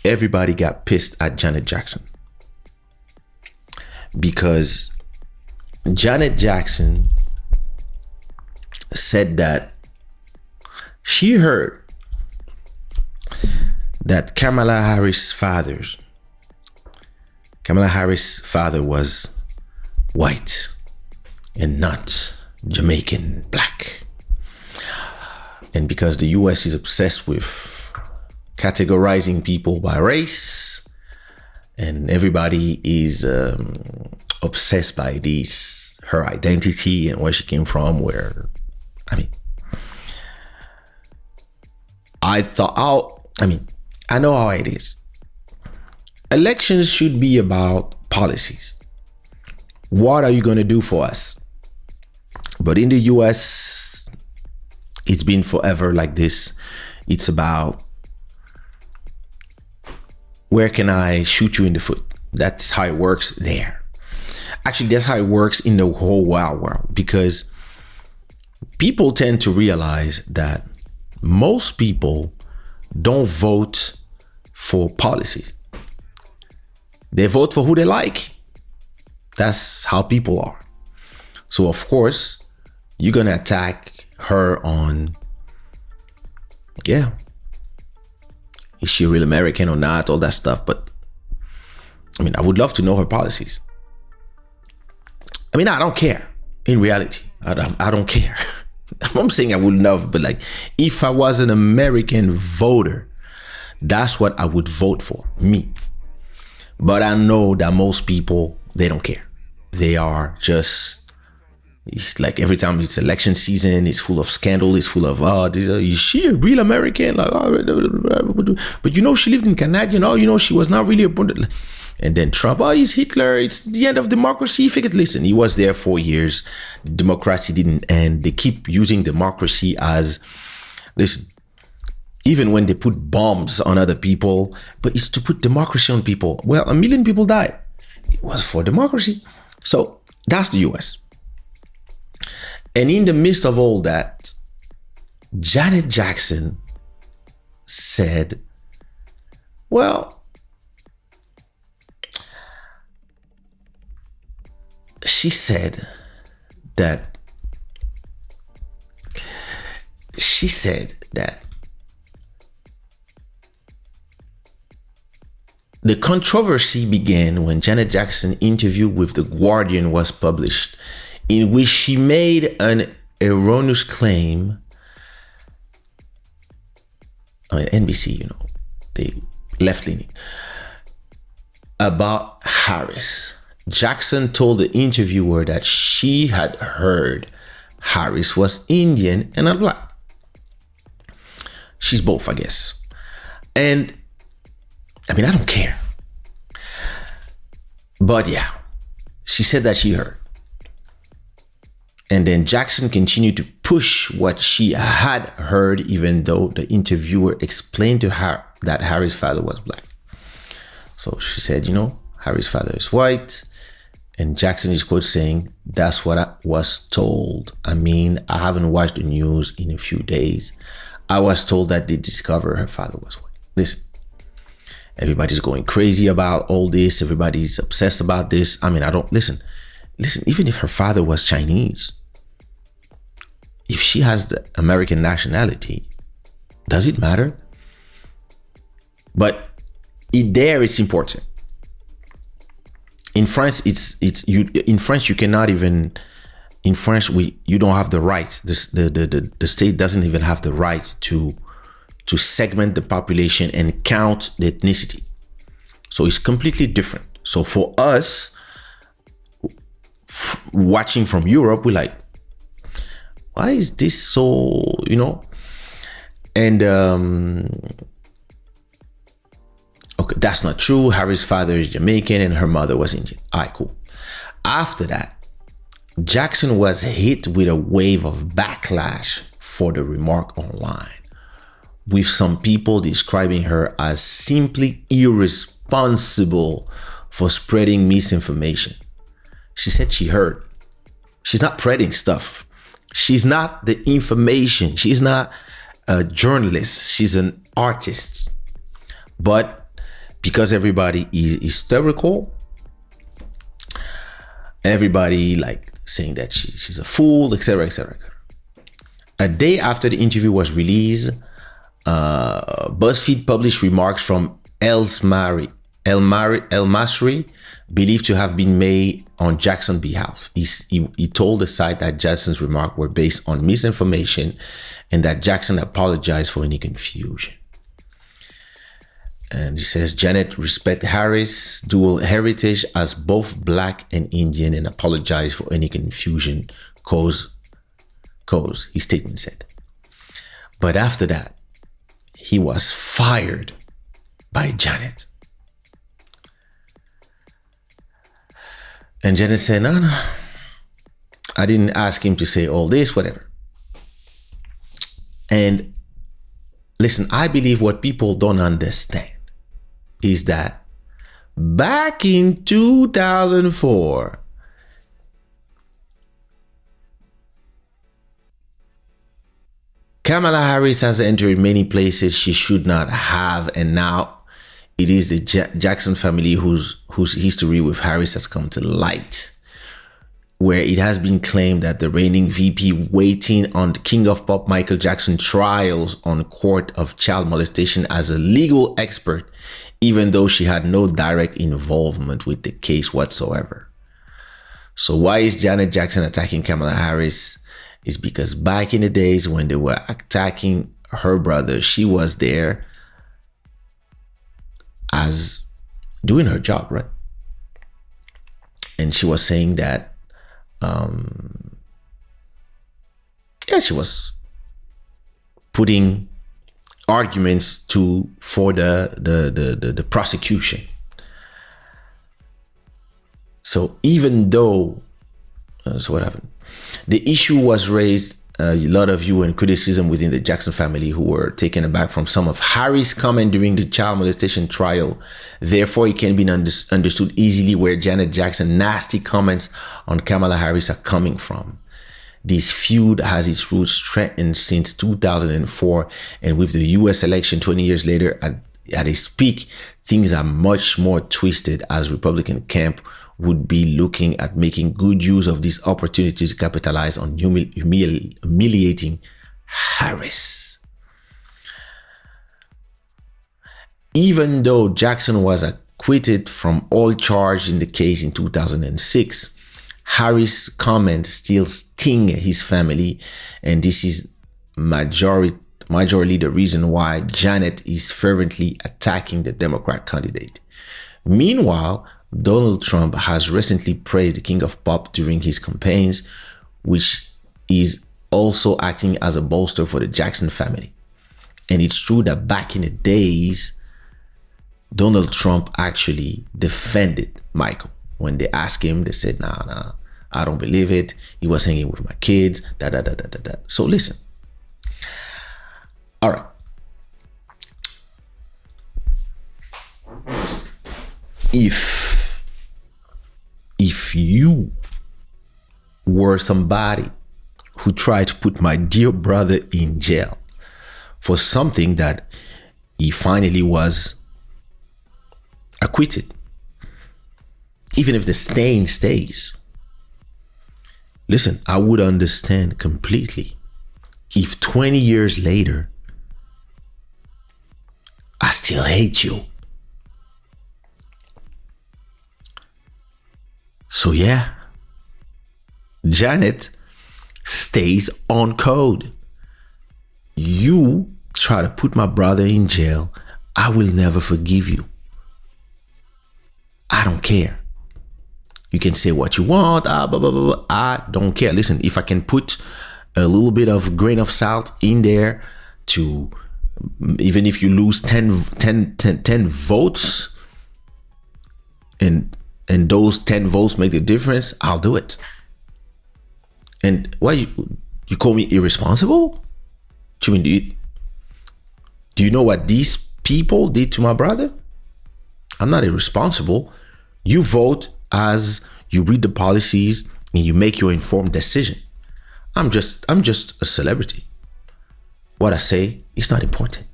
everybody got pissed at Janet Jackson because Janet Jackson said that she heard that Kamala Harris' father was white and not Jamaican black. And because the US is obsessed with categorizing people by race, and everybody is obsessed by her identity and where she came from, I know how it is. Elections should be about policies. What are you going to do for us? But in the US, it's been forever like this. It's about, where can I shoot you in the foot? That's how it works there. Actually, that's how it works in the whole wild world, because people tend to realize that most people don't vote for policies. They vote for who they like. That's how people are. So of course, you're gonna attack her on, is she a real American or not, all that stuff. But I would love to know her policies. I don't care. In reality, I don't care. I'm saying I would love, but if I was an American voter, that's what I would vote for, me. But I know that most people, they don't care. They are just, it's like every time it's election season, it's full of scandal, it's full of, is she a real American? But she lived in Canada, she was not really a... And then Trump, he's Hitler, it's the end of democracy. Listen, he was there 4 years. Democracy didn't end. They keep using democracy as, listen, even when they put bombs on other people, but it's to put democracy on people. Well, 1 million people died. It was for democracy. So that's the US. And in the midst of all that, Janet Jackson said, she said that the controversy began when Janet Jackson's interview with The Guardian was published, in which she made an erroneous claim. NBC, they left-leaning, about Harris. Jackson told the interviewer that she had heard Harris was Indian and not black. She's both, I guess. And I don't care. But yeah, she said that she heard. And then Jackson continued to push what she had heard, even though the interviewer explained to her that Harris' father was black. So she said, Harris' father is white. And Jackson is quote saying, that's what I was told. I haven't watched the news in a few days. I was told that they discovered her father was white. Listen, everybody's going crazy about all this. Everybody's obsessed about this. Listen, even if her father was Chinese, if she has the American nationality, does it matter? But it's important. In France, in France you cannot even. In France, you don't have the right. The state doesn't even have the right to segment the population and count the ethnicity. So it's completely different. So for us, watching from Europe, we're like, why is this so? And okay, that's not true. Harris' father is Jamaican and her mother was Indian. All right, cool. After that, Jackson was hit with a wave of backlash for the remark online, with some people describing her as simply irresponsible for spreading misinformation. She said she heard. She's not spreading stuff. She's not the information. She's not a journalist. She's an artist. But because everybody is hysterical, everybody like saying that she's a fool, etc., etc., etc. A day after the interview was released, BuzzFeed published remarks from El Masri, believed to have been made on Jackson's behalf. He told the site that Jackson's remarks were based on misinformation and that Jackson apologized for any confusion. And he says, Janet respect Harris' dual heritage as both Black and Indian and apologize for any confusion caused, his statement said. But after that, he was fired by Janet. And Janet said, no, I didn't ask him to say all this, whatever. And listen, I believe what people don't understand is that back in 2004, Kamala Harris has entered many places she should not have, and now it is the Jackson family whose history with Harris has come to light, where it has been claimed that the reigning VP waiting on the King of Pop Michael Jackson trials on court of child molestation as a legal expert, even though she had no direct involvement with the case whatsoever. So why is Janet Jackson attacking Kamala Harris? It's because back in the days when they were attacking her brother, she was there as doing her job, right? And she was saying that, she was putting arguments for the prosecution. So even though, so what happened? The issue was raised, a lot of you and criticism within the Jackson family who were taken aback from some of Harris' comment during the child molestation trial. Therefore, it can be understood easily where Janet Jackson's nasty comments on Kamala Harris are coming from. This feud has its roots strengthened since 2004, and with the US election 20 years later at its peak, things are much more twisted as Republican camp would be looking at making good use of these opportunities to capitalize on humiliating Harris. Even though Jackson was acquitted from all charges in the case in 2006, Harris' comments still sting his family, and this is majorly the reason why Janet is fervently attacking the Democrat candidate. Meanwhile, Donald Trump has recently praised the King of Pop during his campaigns, which is also acting as a bolster for the Jackson family. And it's true that back in the days, Donald Trump actually defended Michael. When they asked him, they said, nah, I don't believe it. He was hanging with my kids, So listen. All right. If you were somebody who tried to put my dear brother in jail for something that he finally was acquitted, even if the stain stays, listen, I would understand completely if 20 years later, I still hate you. So yeah, Janet stays on code. You try to put my brother in jail, I will never forgive you. I don't care. You can say what you want, blah, blah, blah, blah. I don't care. Listen, if I can put a little bit of grain of salt in there to, even if you lose 10 votes, and those 10 votes make the difference, I'll do it. And why you call me irresponsible? Do you know what these people did to my brother? I'm not irresponsible. You vote as you read the policies and you make your informed decision. I'm just a celebrity. What I say is not important.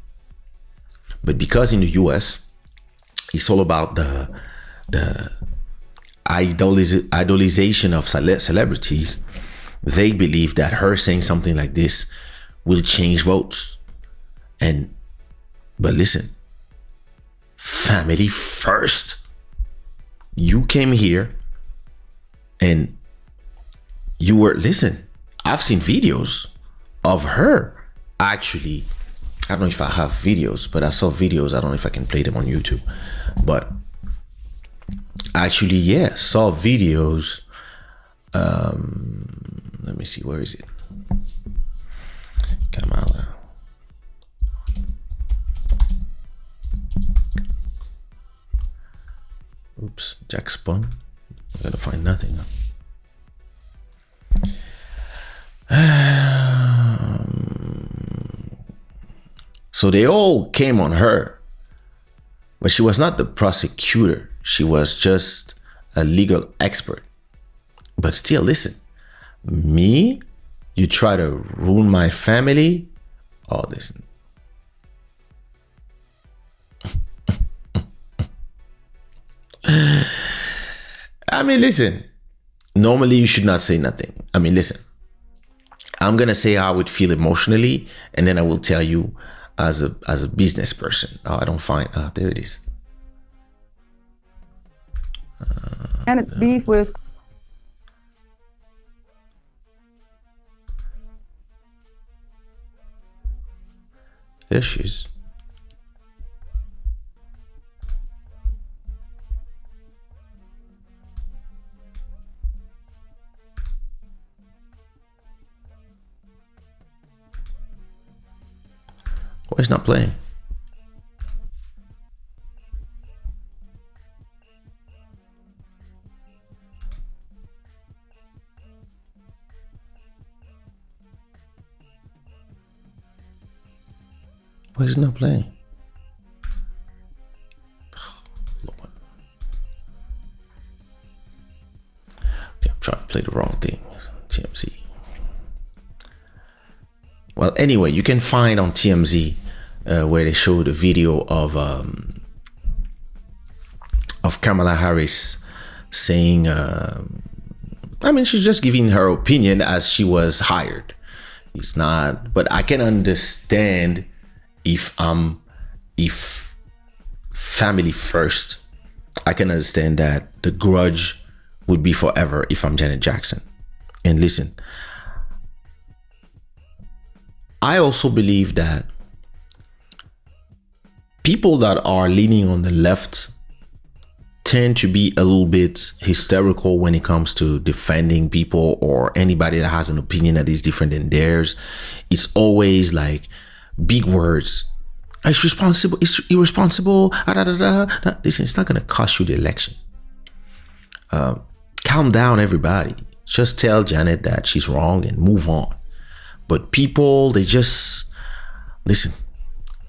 But because in the US, It's all about the idolization of celebrities. They believe that her saying something like this will change votes. But listen, family first. You came here and listen, I've seen videos of her actually. I don't know if I have videos, but I saw videos. I don't know if I can play them on YouTube, but actually, yeah, saw videos. Let me see, where is it? Kamala. Oops, Jack spun. I gotta find nothing. So they all came on her, but she was not the prosecutor. She was just a legal expert. But still, listen, me, you try to ruin my family. Oh, listen. I mean, listen, normally you should not say nothing. I mean, listen, I'm going to say how I would feel emotionally, and then I will tell you as a business person. Oh, I don't find, there it is. And it's beef with. There she is. Why is not playing? Why is it not playing? Oh, Lord. Okay, I'm trying to play the wrong thing. TMZ. Well, anyway, you can find on TMZ where they show the video of Kamala Harris saying, I mean, she's just giving her opinion as she was hired. It's not, but I can understand if family first, I can understand that the grudge would be forever if I'm Janet Jackson. And listen, I also believe that people that are leaning on the left tend to be a little bit hysterical when it comes to defending people or anybody that has an opinion that is different than theirs. It's always like big words. It's responsible, it's irresponsible. Listen, it's not going to cost you the election. Calm down, everybody. Just tell Janet that she's wrong and move on. But people, they just listen.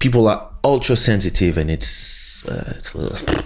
People are ultra sensitive, and it's a little.